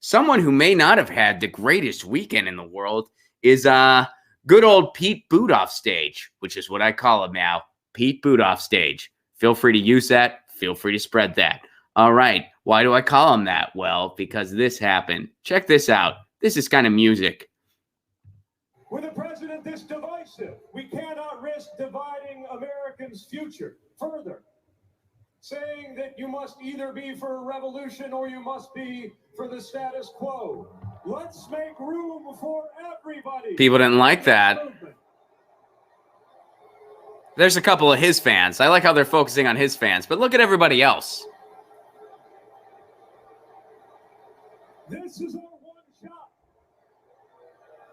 someone who may not have had the greatest weekend in the world is good old Pete Buttigieg, which is what I call him now, Pete Buttigieg. Feel free to use that. Feel free to spread that. All right. Why do I call him that? Well, because this happened. Check this out. This is kind of music. With a president this divisive, we cannot risk dividing Americans' future further, saying that you must either be for a revolution or you must be for the status quo. Let's make room for everybody. People didn't like that. There's a couple of his fans. I like how they're focusing on his fans, but look at everybody else. This is our one shot,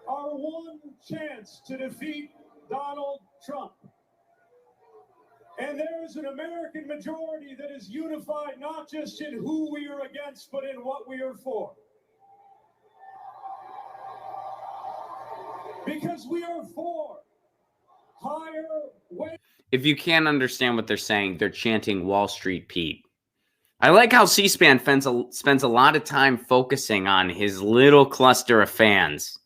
our one chance to defeat Donald Trump. And there is an American majority that is unified not just in who we are against, but in what we are for. Because we are for higher wages. If you can't understand what they're saying, they're chanting Wall Street Pete. I like how C-SPAN spends a lot of time focusing on his little cluster of fans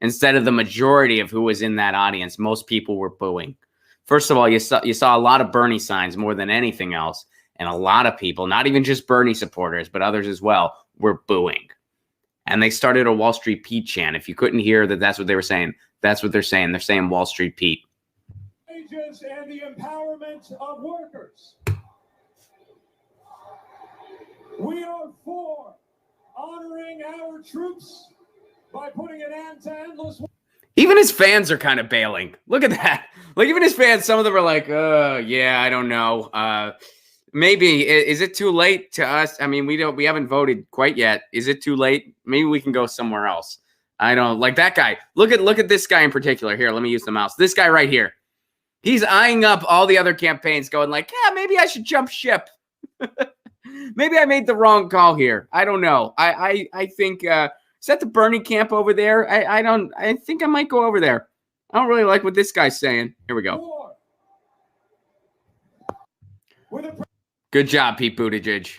instead of the majority of who was in that audience. Most people were booing. First of all, you saw a lot of Bernie signs more than anything else, and a lot of people, not even just Bernie supporters, but others as well, were booing. And they started a Wall Street Pete chant. If you couldn't hear that that's what they were saying, that's what they're saying. They're saying Wall Street Pete. Wages and the empowerment of workers. We are for honoring our troops by putting an end to endless. Even his fans are kind of bailing. Look at that. Like, even his fans, some of them are like, yeah, I don't know. Maybe. Is it too late to us? I mean, we haven't voted quite yet. Is it too late? Maybe we can go somewhere else. I don't like that guy. Look at this guy in particular. Here, let me use the mouse. This guy right here. He's eyeing up all the other campaigns going like, yeah, maybe I should jump ship. Maybe I made the wrong call here. I don't know. I think, is that the Bernie camp over there? I think I might go over there. I don't really like what this guy's saying. Here we go. Good job, Pete Buttigieg.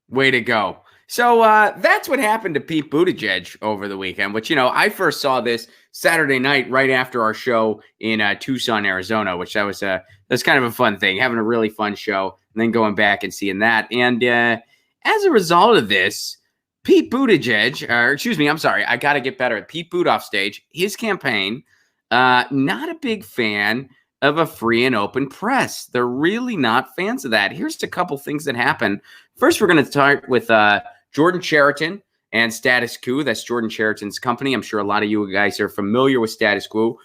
Way to go. So that's what happened to Pete Buttigieg over the weekend, which, I first saw this Saturday night right after our show in Tucson, Arizona, which that's kind of a fun thing, having a really fun show and then going back and seeing that. And as a result of this, Pete Buttigieg, I got to get better at Pete Buttigieg, his campaign, not a big fan of a free and open press. They're really not fans of that. Here's a couple things that happened. First, we're going to start with Jordan Chariton and Status Quo. That's Jordan Chariton's company. I'm sure a lot of you guys are familiar with Status Quo.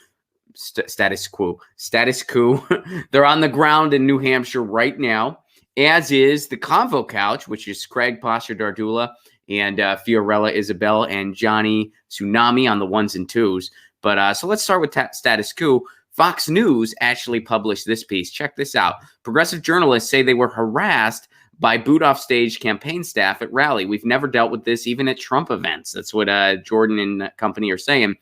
Status Quo. They're on the ground in New Hampshire right now, as is the Convo Couch, which is Craig Pastor-Dardula and Fiorella Isabel and Johnny Tsunami on the ones and twos. But so let's start with Status Quo. Fox News actually published this piece. Check this out. Progressive journalists say they were harassed by boot-off-stage campaign staff at rally. We've never dealt with this even at Trump events. That's what Jordan and company are saying.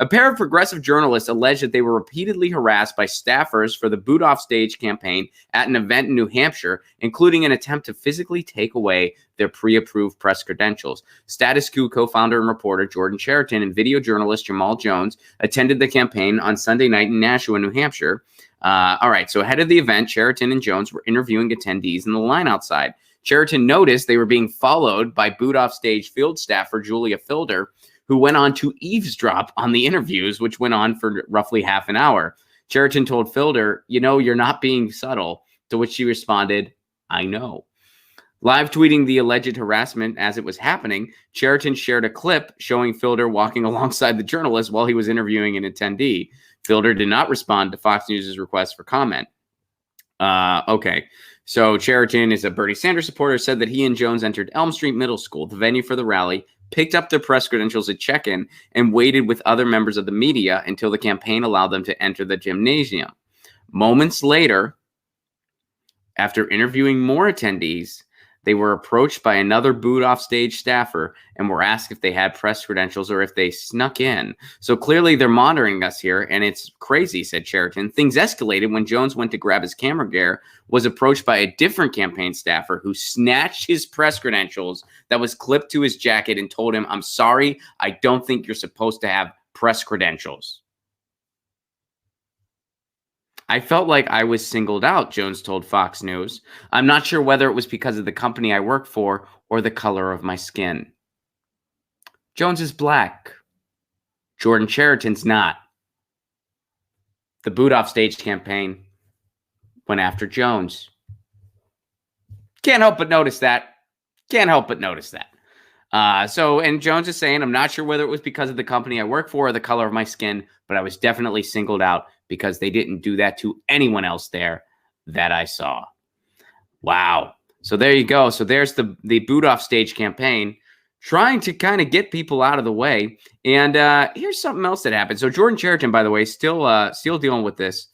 A pair of progressive journalists alleged that they were repeatedly harassed by staffers for the boot-off-stage campaign at an event in New Hampshire, including an attempt to physically take away their pre-approved press credentials. Status Quo co-founder and reporter Jordan Chariton and video journalist Jamal Jones attended the campaign on Sunday night in Nashua, New Hampshire. All right, so ahead of the event, Chariton and Jones were interviewing attendees in the line outside. Chariton noticed they were being followed by boot-off-stage field staffer Julia Filder, who went on to eavesdrop on the interviews, which went on for roughly half an hour. Chariton told Filder, you're not being subtle, to which she responded, I know. Live tweeting the alleged harassment as it was happening, Chariton shared a clip showing Filder walking alongside the journalist while he was interviewing an attendee. Filder did not respond to Fox News' request for comment. Okay. So Chariton is a Bernie Sanders supporter, said that he and Jones entered Elm Street Middle School, the venue for the rally, picked up their press credentials at check-in, and waited with other members of the media until the campaign allowed them to enter the gymnasium. Moments later, after interviewing more attendees, they were approached by another booed off stage staffer and were asked if they had press credentials or if they snuck in. So clearly they're monitoring us here, and it's crazy, said Cheriton. Things escalated when Jones went to grab his camera gear, was approached by a different campaign staffer who snatched his press credentials that was clipped to his jacket and told him, "I'm sorry, I don't think you're supposed to have press credentials." I felt like I was singled out, Jones told Fox News. I'm not sure whether it was because of the company I work for or the color of my skin. Jones is black. Jordan Cheriton's not. The boot off stage campaign went after Jones. Can't help but notice that. And Jones is saying, I'm not sure whether it was because of the company I work for or the color of my skin, but I was definitely singled out because they didn't do that to anyone else there that I saw. Wow. So there you go. So there's the boot off stage campaign trying to kind of get people out of the way. And here's something else that happened. So Jordan Cheriton, by the way, still dealing with this.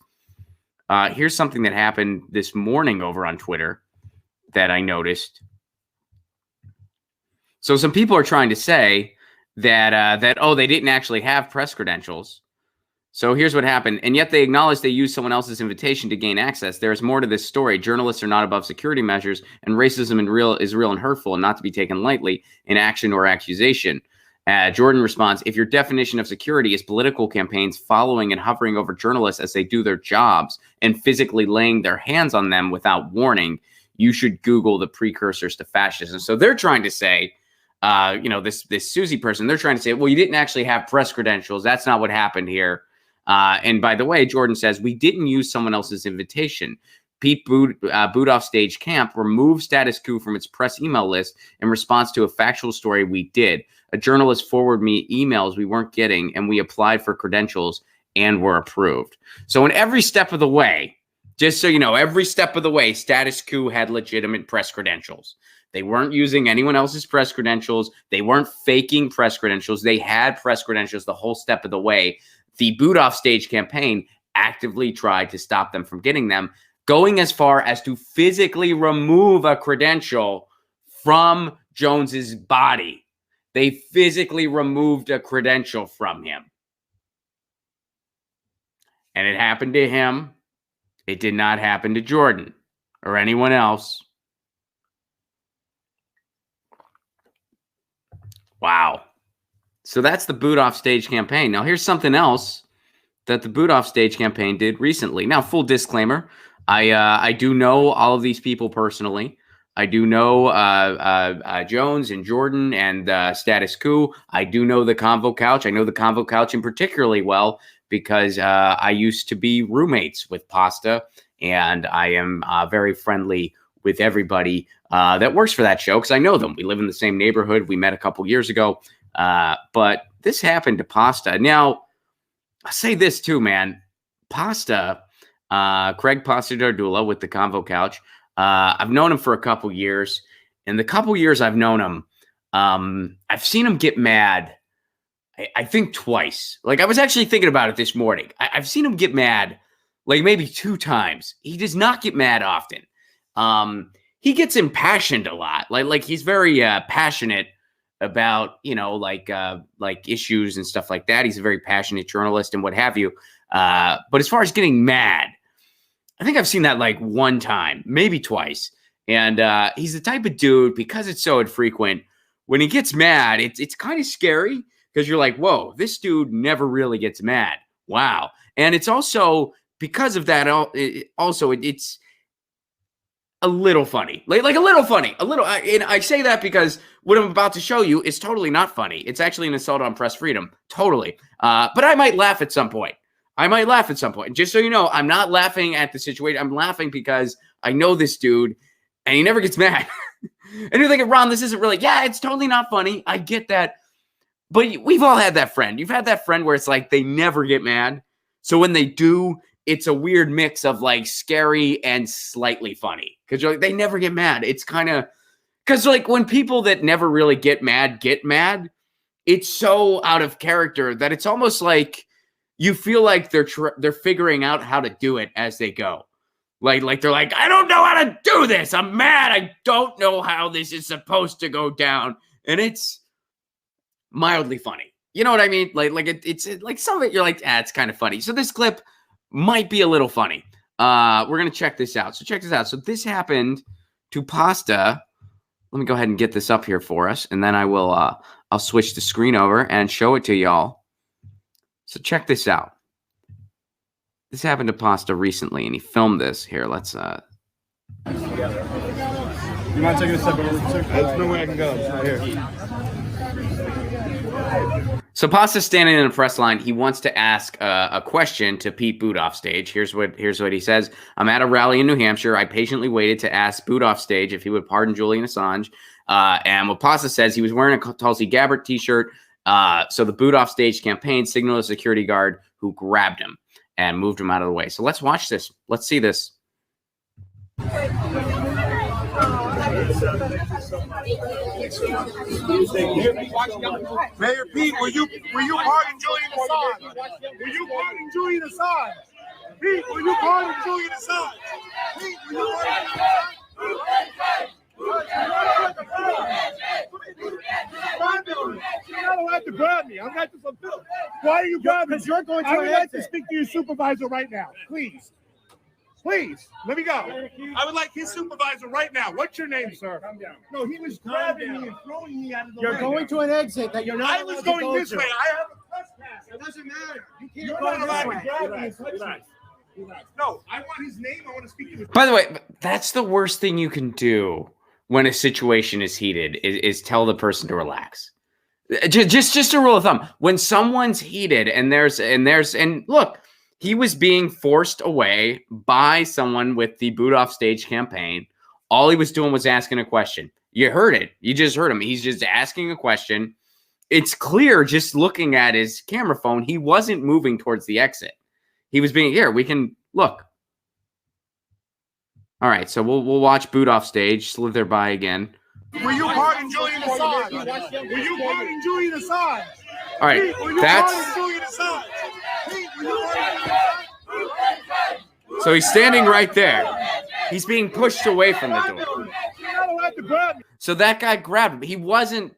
Here's something that happened this morning over on Twitter that I noticed. So some people are trying to say that they didn't actually have press credentials. So here's what happened. And yet they acknowledge they used someone else's invitation to gain access. There is more to this story. Journalists are not above security measures, and racism is real and hurtful and not to be taken lightly in action or accusation. Jordan responds, if your definition of security is political campaigns following and hovering over journalists as they do their jobs and physically laying their hands on them without warning, you should Google the precursors to fascism. So they're trying to say, this Susie person, they're trying to say, well, you didn't actually have press credentials. That's not what happened here. And by the way, Jordan says, we didn't use someone else's invitation. Pete Boot Off Stage Camp removed Status Quo from its press email list in response to a factual story we did. A journalist forwarded me emails we weren't getting, and we applied for credentials and were approved. So in every step of the way, just so you know, every step of the way, Status Quo had legitimate press credentials. They weren't using anyone else's press credentials. They weren't faking press credentials. They had press credentials the whole step of the way. The boot off stage campaign actively tried to stop them from getting them, going as far as to physically remove a credential from Jones's body. They physically removed a credential from him. And it happened to him. It did not happen to Jordan or anyone else. Wow. So that's the boot off stage campaign. Now, here's something else that the boot off stage campaign did recently. Now, full disclaimer, I do know all of these people personally. I do know Jones and Jordan and Status Quo. I do know the Convo Couch. I know the Convo Couch in particularly well because I used to be roommates with Pasta, and I am very friendly with everybody that works for that show because I know them. We live in the same neighborhood. We met a couple years ago. But this happened to Pasta. Now, I'll say this too, man. Pasta, Craig Pasta Dardula with the Convo Couch. I've known him for a couple years. In the couple years I've known him, I've seen him get mad, I think twice. Like, I was actually thinking about it this morning. I've seen him get mad like maybe 2 times. He does not get mad often. He gets impassioned a lot. Like he's very passionate about, like issues and stuff like that. He's a very passionate journalist and what have you. But as far as getting mad, I think I've seen that like 1 time, maybe twice. And he's the type of dude, because it's so infrequent, when he gets mad, it's kind of scary because you're like, whoa, this dude never really gets mad. Wow. And it's also because of that. It's a little funny, like a little funny, and I say that because what I'm about to show you is totally not funny. It's actually an assault on press freedom. Totally. But I might laugh at some point. And just so you know, I'm not laughing at the situation. I'm laughing because I know this dude and he never gets mad. And you're thinking, Ron, this isn't really, yeah, it's totally not funny. I get that. But we've all had that friend. You've had that friend where it's like they never get mad. So when they do, it's a weird mix of like scary and slightly funny because like, they never get mad. It's kind of because like when people that never really get mad, it's so out of character that it's almost like you feel like they're figuring out how to do it as they go. Like they're like, I don't know how to do this. I'm mad. I don't know how this is supposed to go down. And it's mildly funny. You know what I mean? It's like some of it, you're like, it's kind of funny. So this clip might be a little funny. We're going to check this out. So check this out. So this happened to Pasta. Let me go ahead and get this up here for us. And then I'll switch the screen over and show it to y'all. So check this out. This happened to Pasta recently, and he filmed this. Here, let's... You mind taking a step over? There's no way I can go. It's not here. So Pasta's standing in a press line. He wants to ask a question to Pete Buttigieg off stage. Here's what he says. I'm at a rally in New Hampshire. I patiently waited to ask Buttigieg off stage if he would pardon Julian Assange. And what Pasta says, he was wearing a Tulsi Gabbard t-shirt. So the Buttigieg off stage campaign signaled a security guard who grabbed him and moved him out of the way. So let's watch this. Let's see this. Mayor Pete, will you pardon Julian Assange? Will you pardon Julian Assange? Pete, will you pardon Julian Assange? Pete, will you pardon Julian Assange? You're not allowed to grab me. I'm not just a film. Why are you grabbing me? You're going to I would like to speak to your supervisor right now. Please. Please, let me go. I would like his supervisor right now. What's your name, sir? Calm down. No, he was grabbing me and throwing me out of the way. You're going to an exit that you're not. I was going this way. I have a trespass. It doesn't matter. You can't You're go not allowed this to way. grab me and touch me. No, I want his name. I want to speak to him. By the way, that's the worst thing you can do when a situation is heated is tell the person to relax. Just a rule of thumb. When someone's heated and look, he was being forced away by someone with the boot off stage campaign. All he was doing was asking a question. You heard it. You just heard him. He's just asking a question. It's clear just looking at his camera phone, he wasn't moving towards the exit. He was being here. We can look. All right, so we'll watch boot off stage, slither by again. Will you pardon Julian Assange? Will you pardon Julian Assange? All right, Pete, will you pardon Julian Assange? Pete, will you pardon Julian Assange? So he's standing right there. He's being pushed away from the door. You're not allowed to grab me. So that guy grabbed him.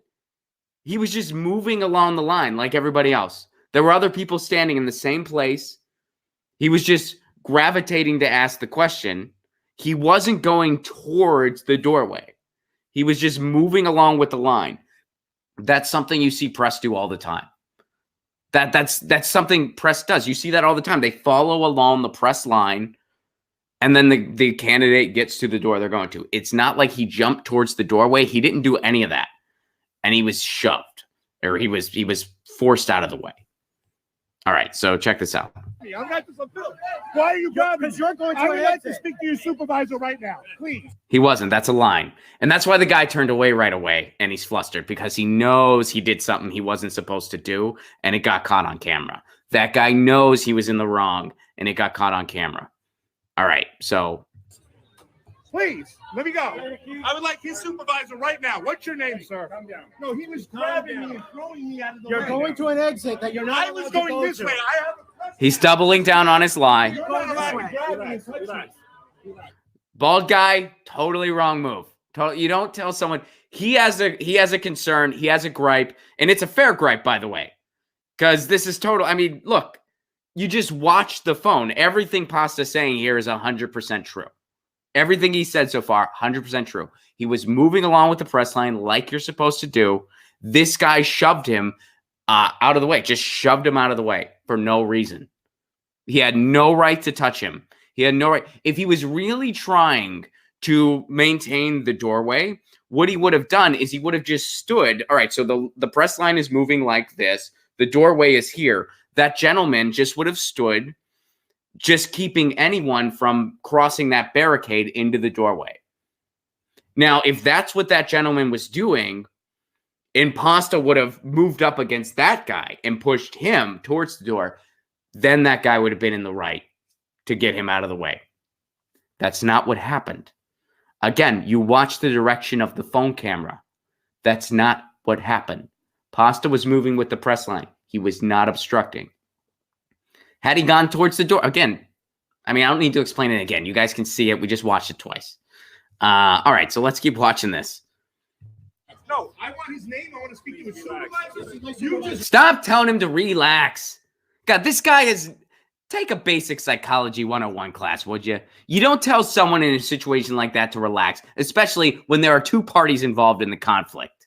He was just moving along the line like everybody else. There were other people standing in the same place. He was just gravitating to ask the question. He wasn't going towards the doorway. He was just moving along with the line. That's something you see press do all the time. That's something press does. You see that all the time. They follow along the press line, and then the candidate gets to the door they're going to. It's not like he jumped towards the doorway. He didn't do any of that. And he was shoved, or he was forced out of the way. All right, so check this out. I'm not just a film. Why are you grabbing? Because you're going to I would an like to exit. speak to your supervisor right now, please. He wasn't. That's a line. And that's why the guy turned away right away, and he's flustered because he knows he did something he wasn't supposed to do, and it got caught on camera. That guy knows he was in the wrong, and it got caught on camera. All right, so. Please, let me go. I would like his supervisor right now. What's your name, sir? Calm down. No, he was grabbing me and throwing me out of the way. You're going to an exit that you're not. I was going this way. I have a trespass. He's doubling down on his lie. You're not allowed to grab me and touch me. Bald guy, totally wrong move. You don't tell someone he has a concern, he has a gripe, and it's a fair gripe, by the way, because this is total. I mean, look, you just watch the phone. Everything Pasta's saying here is 100% true. Everything he said so far, 100% true. He was moving along with the press line like you're supposed to do. This guy shoved him out of the way, just shoved him out of the way for no reason. He had no right to touch him. He had no right. If he was really trying to maintain the doorway, what he would have done is he would have just stood. All right, so the press line is moving like this. The doorway is here. That gentleman just would have stood, just keeping anyone from crossing that barricade into the doorway. Now, if that's what that gentleman was doing, Pasta would have moved up against that guy and pushed him towards the door, then that guy would have been in the right to get him out of the way. That's not what happened. Again, you watch the direction of the phone camera. That's not what happened. Pasta was moving with the press line. He was not obstructing. Had he gone towards the door, again, I mean, I don't need to explain it again. You guys can see it. We just watched it twice. All right, so let's keep watching this. No, I want his name. I want to speak to his supervisor. You just Stop telling him to relax. God, this guy is... Take a basic psychology 101 class, would you? You don't tell someone in a situation like that to relax, especially when there are two parties involved in the conflict.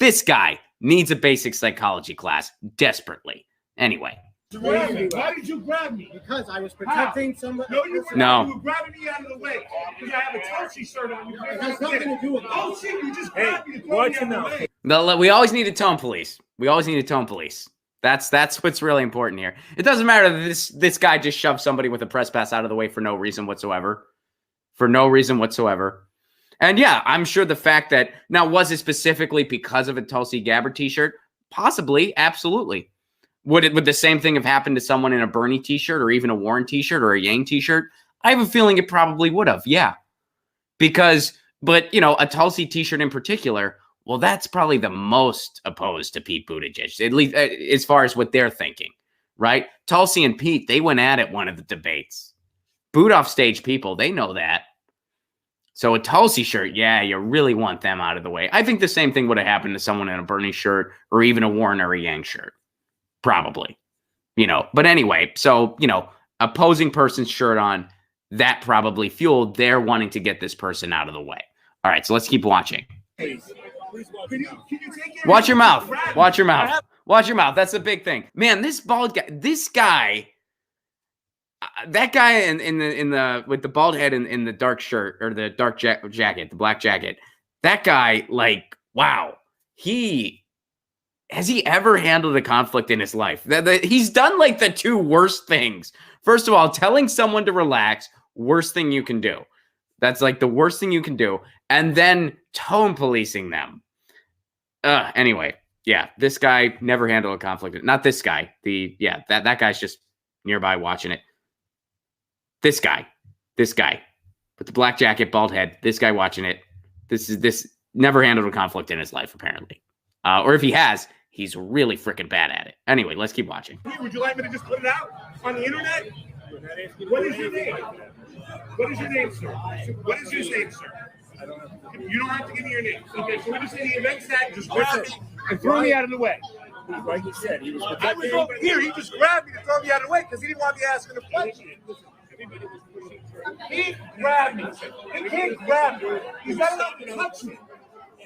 This guy needs a basic psychology class desperately. Anyway. grab me. Why did you grab me? Because I was protecting somebody. No, you were No. not. You were grabbing me out of the way because I have a Chelsea shirt on. It has nothing to do with that. Oh shit! You just grabbed me to throw me out of the way. We always need a tone police. We always need a tone police. That's what's really important here. It doesn't matter that this guy just shoved somebody with a press pass out of the way for no reason whatsoever. For no reason whatsoever. And yeah, I'm sure the fact that, now was it specifically because of a Tulsi Gabbard t-shirt? Possibly, absolutely. Would the same thing have happened to someone in a Bernie t-shirt or even a Warren t-shirt or a Yang t-shirt? I have a feeling it probably would have, yeah. But you know, a Tulsi t-shirt in particular, well, that's probably the most opposed to Pete Buttigieg, at least as far as what they're thinking, right? Tulsi and Pete, they went at it one of the debates. Boot off stage people, they know that. So a Tulsi shirt, yeah, you really want them out of the way. I think the same thing would have happened to someone in a Bernie shirt or even a Warren or a Yang shirt. Probably. You know, but anyway, so, you know, opposing person's shirt on, that probably fueled their wanting to get this person out of the way. All right, so let's keep watching. Watch your mouth. Watch your mouth. Watch your mouth. That's the big thing. Man, this bald guy, that guy in the with the bald head in the dark shirt or the dark jacket, the black jacket, that guy, like, wow, has he ever handled a conflict in his life? He's done like the two worst things. First of all, telling someone to relax, worst thing you can do. That's like the worst thing you can do. And then tone policing them. Anyway, yeah, this guy never handled a conflict. Not this guy. That guy's just nearby watching it. This guy with the black jacket, bald head, this guy watching it. This never handled a conflict in his life, apparently. Or if he has, he's really freaking bad at it. Anyway, let's keep watching. Would you like me to just put it out on the internet? What is your name? What is your name, sir? What is your name, sir? You don't have to give me your name. Okay, so we're just in the event tag, just grab me and throw me out of the way. Like he said, he was I was over here. He just grabbed me to throw me out of the way because he didn't want me asking a question. He grabbed me. He can't grab me. He's not allowed to touch me.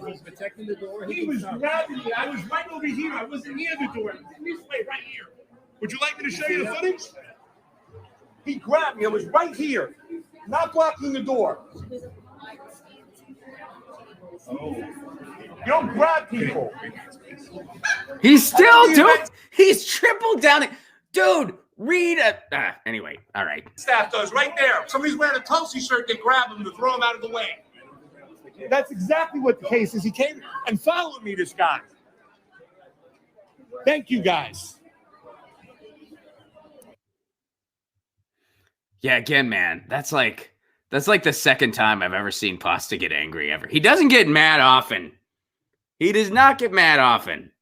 He's protecting the door. He was grabbing me. I was right over here. I wasn't near the door. I was in this way right here. Would you like me to show you the footage? He grabbed me. I was right here, not blocking the door. You don't grab people. He's still doing. He's tripled down it, dude. Read it. Anyway, all right. Staff does right there. Somebody's wearing a Tulsi shirt. They grab him to throw him out of the way. That's exactly what the case is. He came and followed me. This guy. Thank you, guys. Yeah, again, man, that's like the second time I've ever seen Pasta get angry ever. He doesn't get mad often. He does not get mad often.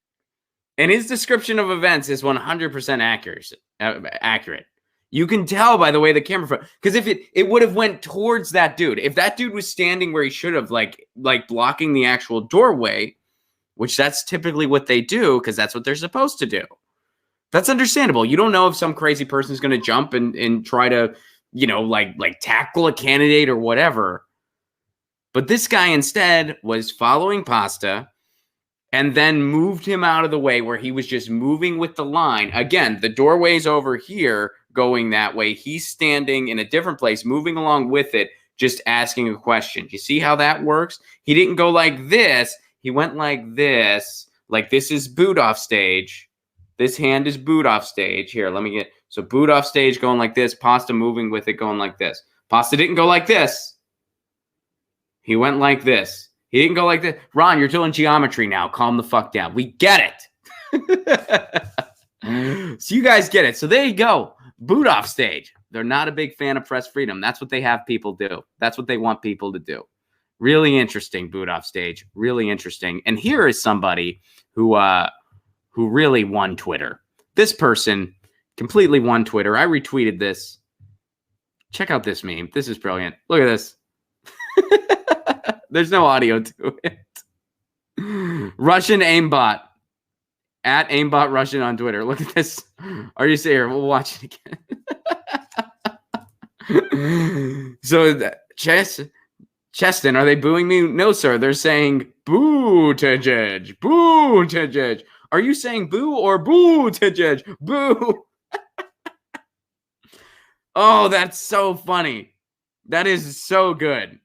And his description of events is 100% accurate. You can tell by the way the camera, because if it would have went towards that dude. If that dude was standing where he should have, like blocking the actual doorway, which that's typically what they do, because that's what they're supposed to do. That's understandable. You don't know if some crazy person is going to jump and try to, you know, like tackle a candidate or whatever. But this guy instead was following Pasta and then moved him out of the way where he was just moving with the line. Again, the doorway's over here going that way. He's standing in a different place, moving along with it, just asking a question. You see how that works? He didn't go like this. He went like this. Like this is boot off stage. This hand is boot off stage. Here, let me get... So boot off stage going like this. Pasta moving with it going like this. Pasta didn't go like this. He went like this. He didn't go like this. Ron, you're doing geometry now. Calm the fuck down. We get it. So you guys get it. So there you go. Boot off stage. They're not a big fan of press freedom. That's what they have people do. That's what they want people to do. Really interesting boot off stage. Really interesting. And here is somebody who really won Twitter. This person completely won Twitter. I retweeted this. Check out this meme. This is brilliant. Look at this. There's no audio to it. Russian aimbot. At aimbot Russian on Twitter. Look at this. Are you serious? We'll watch it again. So, Cheston, are they booing me? No, sir. They're saying boo to Judge. Boo to Judge. Are you saying boo or boo to Judge? Boo. Oh, that's so funny. That is so good.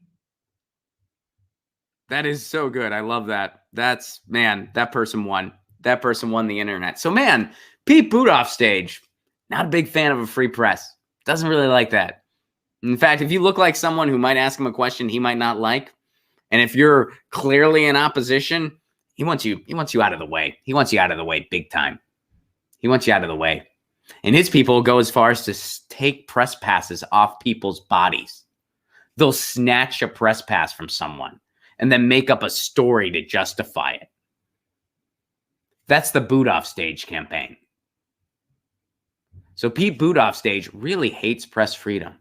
That is so good. I love that. Man, that person won. That person won the internet. So, man, Pete Buttigieg, not a big fan of a free press. Doesn't really like that. In fact, if you look like someone who might ask him a question he might not like, and if you're clearly in opposition, he wants you out of the way. He wants you out of the way big time. He wants you out of the way. And his people go as far as to take press passes off people's bodies. They'll snatch a press pass from someone and then make up a story to justify it. That's the Buttigieg campaign. So Pete Buttigieg really hates press freedom,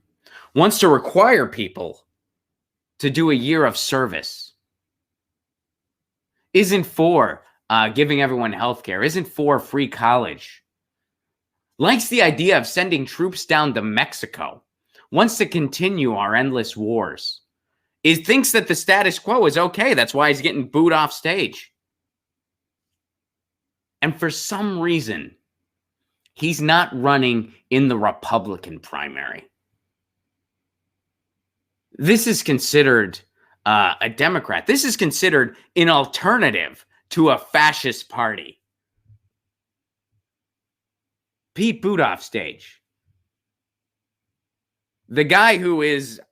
wants to require people to do a year of service, isn't for giving everyone health care, isn't for free college, likes the idea of sending troops down to Mexico, wants to continue our endless wars, thinks that the status quo is okay. That's why he's getting booed off stage. And for some reason, he's not running in the Republican primary. This is considered a Democrat. This is considered an alternative to a fascist party. Pete Buttigieg, the guy who is,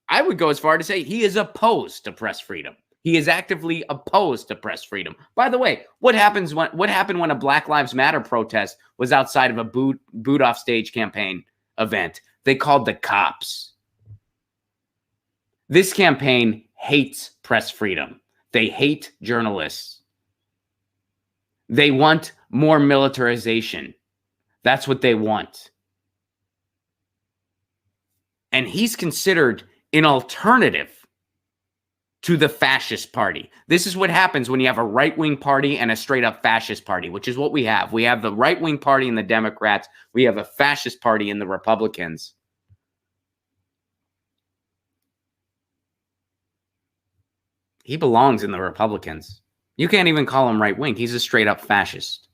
I would go as far to say he is opposed to press freedom. He is actively opposed to press freedom. By the way, what happened when a Black Lives Matter protest was outside of a Buttigieg campaign event? They called the cops. This campaign hates press freedom. They hate journalists. They want more militarization. That's what they want. And he's considered an alternative to the fascist party. This is what happens when you have a right-wing party and a straight-up fascist party, which is what we have. We have the right-wing party in the Democrats. We have a fascist party in the Republicans. He belongs in the Republicans. You can't even call him right-wing. He's a straight-up fascist.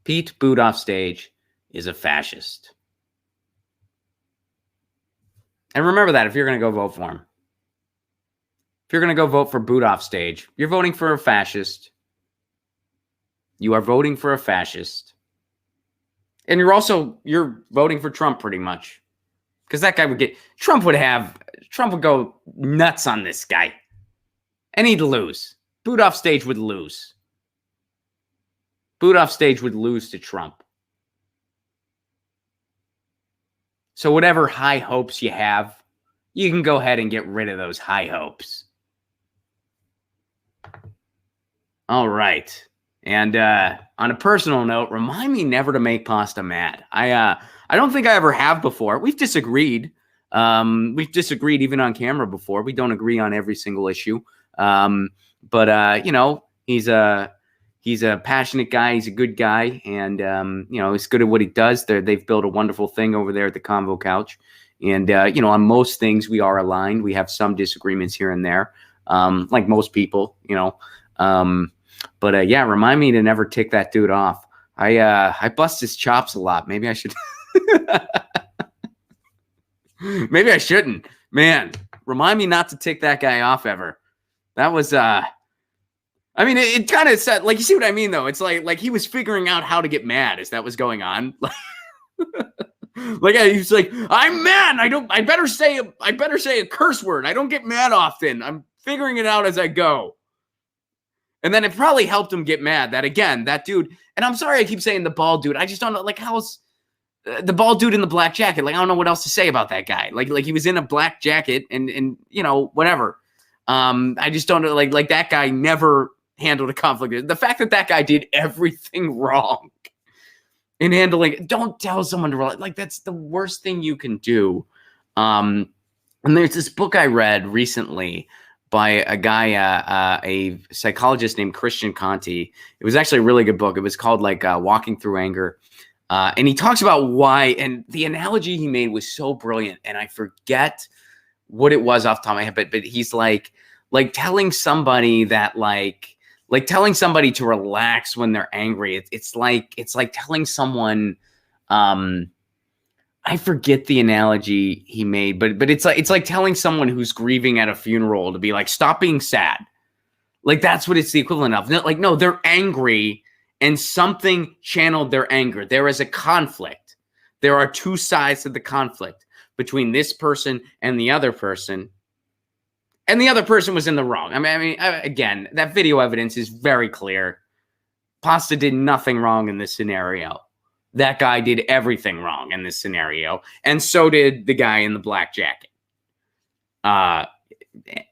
Pete Buttigieg is a fascist. And remember that if you're going to go vote for him. If you're going to go vote for Buttigieg, you're voting for a fascist. You are voting for a fascist. And you're voting for Trump pretty much. Because that guy Trump would go nuts on this guy. And he'd lose. Buttigieg would lose. Buttigieg would lose to Trump. So whatever high hopes you have, you can go ahead and get rid of those high hopes. All right. And on a personal note, remind me never to make Pasta mad. I don't think I ever have before. We've disagreed. We've disagreed even on camera before. We don't agree on every single issue. But he's a passionate guy. He's a good guy. And, he's good at what he does. They've built a wonderful thing over there at the Convo Couch. And, on most things, we are aligned. We have some disagreements here and there, like most people, But remind me to never tick that dude off. I bust his chops a lot. Maybe I should. Maybe I shouldn't. Man, remind me not to tick that guy off ever. That was, it kind of said, like, you see what I mean, though? It's like he was figuring out how to get mad as that was going on. Like, he's like, I'm mad. I better say a curse word. I don't get mad often. I'm figuring it out as I go. And then it probably helped him get mad that, again, that dude, and I'm sorry I keep saying the bald dude. I just don't know, like, how's the bald dude in the black jacket? Like, I don't know what else to say about that guy. Like he was in a black jacket and whatever. I just don't know, like that guy never handled a conflict. The fact that guy did everything wrong in handling, don't tell someone to, like, that's the worst thing you can do. And there's this book I read recently by a guy, a psychologist named Christian Conti. It was actually a really good book. It was called like Walking Through Anger. And he talks about why, and the analogy he made was so brilliant. And I forget what it was off the top of my head, but he's like telling somebody that like telling somebody to relax when they're angry. It's like telling someone, I forget the analogy he made, but it's like telling someone who's grieving at a funeral to be like, stop being sad. Like that's what it's the equivalent of. Like, no, they're angry and something channeled their anger. There is a conflict. There are two sides to the conflict between this person and the other person. And the other person was in the wrong. I mean, again, that video evidence is very clear. Pasta did nothing wrong in this scenario. That guy did everything wrong in this scenario. And so did the guy in the black jacket.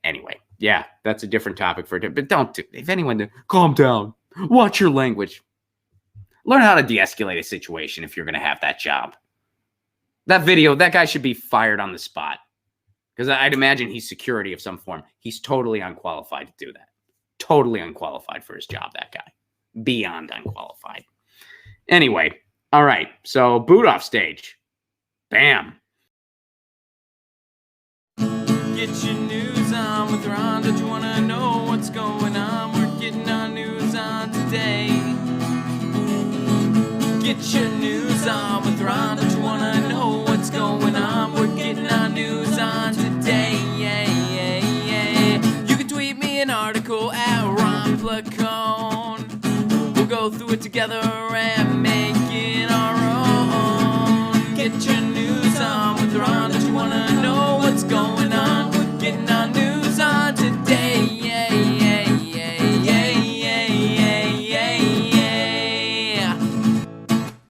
Anyway, yeah, that's a different topic for it. But if anyone, calm down. Watch your language. Learn how to de-escalate a situation if you're going to have that job. That guy should be fired on the spot. Because I'd imagine he's security of some form. He's totally unqualified to do that. Totally unqualified for his job, that guy. Beyond unqualified. Anyway, all right. So boot off stage. Bam. Get your news on with Ron. Don't you want to know what's going on? We're getting our news on today. Get your news on with Ron. Don't you want to know what's going on? We're getting our news on today. Yeah, yeah, yeah. You can tweet me an article at Ron Placone. We'll go through it together and